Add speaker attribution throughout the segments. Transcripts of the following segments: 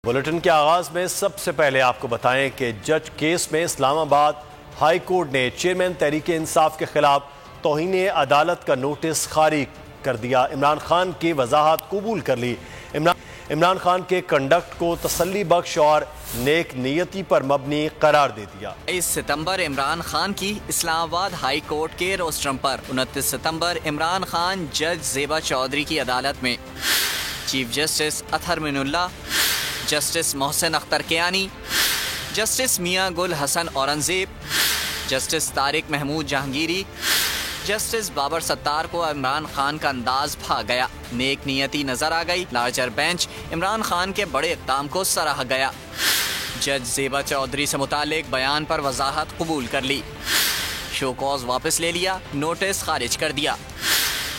Speaker 1: Bulletin के आगाज में सबसे पहले आपको बताएं कि जज केस में इस्लामाबाद हाई कोर्ट ने चेयरमैन तहरीक इंसाफ के खिलाफ तौहीन अदालत का नोटिस खारिज कर दिया। इमरान खान की वजाहत कबूल कर ली। इमरान खान के कंडक्ट को तसल्ली बख्श और नेक नियति पर मबनी करार दे दिया।
Speaker 2: 23 सितंबर इमरान खान की इस्लामाबाद हाई कोर्ट के रोस्ट्रम पर 29 सितंबर इमरान खान जज ज़ेबा चौधरी की अदालत में chief justice Athar Minallah, justice Mohsin Akhtar Kiyani, justice Miangul Hassan Aurangzeb, justice Tariq Mahmood Jahangiri, justice Babar Sattar को इमरान खान का अंदाज भा गया। नेक नियति नजर आ गई। लार्जर बेंच इमरान खान के बड़े इक़दाम को सराहा गया। जज ज़ेबा चौधरी से मुतालिक बयान पर वजाहत कबूल कर ली। शो कॉज वापस ले लिया। नोटिस खारिज कर दिया।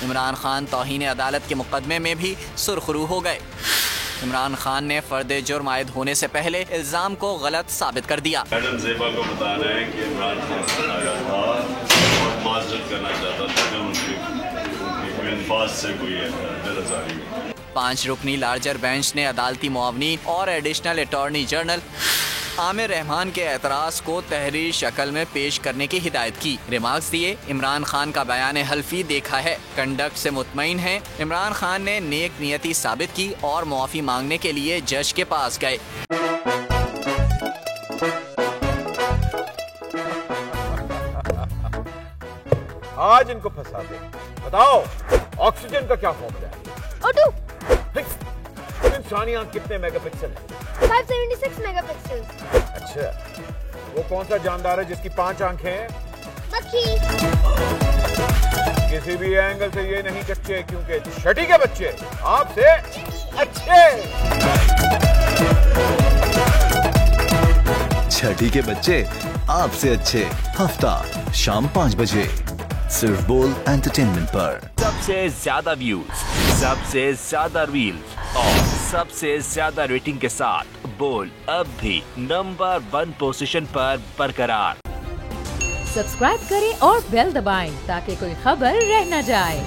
Speaker 2: इमरान खान तौहीन अदालत के मुकदमे में भी सुरखरू हो गए। इमरान खान ने फर्द जुर्म आयद होने से पहले इल्जाम को गलत साबित कर दिया।
Speaker 3: मैडम ज़ेबा को बता रहे हैं कि इमरान खान आया था और माजरत करना चाहता था कि उनकी अल्फाज से कोई बेनज़ारी।
Speaker 2: 5 रुकनी लार्जर बेंच ने अदालती मुआवनी और additional attorney general Aamir Rahman के एतराज़ को तहरीरी शक्ल में पेश करने की हिदायत की। रिमार्क्स दिए। इमरान खान का बयान हल्फी देखा है, कंडक्ट से मुतमईन है। इमरान खान ने नेक नियति साबित की और मुआफ़ी मांगने के लिए जज के पास गए।
Speaker 4: आज इनको फंसा दे। बताओ ऑक्सीजन का क्या फॉर्मूला है? इंसानी आंख कितने मेगापिक्सल है?
Speaker 5: 576 मेगापिक्सल।
Speaker 4: अच्छा, वो कौन सा जानदार है जिसकी 5 आंखें हैं?
Speaker 5: मक्खी।
Speaker 4: किसी भी एंगल से ये नहीं कच्चे, क्योंकि छठी के बच्चे आपसे अच्छे।
Speaker 6: छठी के बच्चे आपसे अच्छे। हफ्ता शाम 5 बजे सिर्फ बोल एंटरटेनमेंट पर।
Speaker 7: सबसे ज्यादा व्यूज, सबसे ज्यादा रील्स और सबसे ज्यादा रेटिंग के साथ बोल अब भी नंबर 1 पोजीशन पर बरकरार।
Speaker 8: सब्सक्राइब करें और बेल दबाएं ताकि कोई खबर रह न जाए।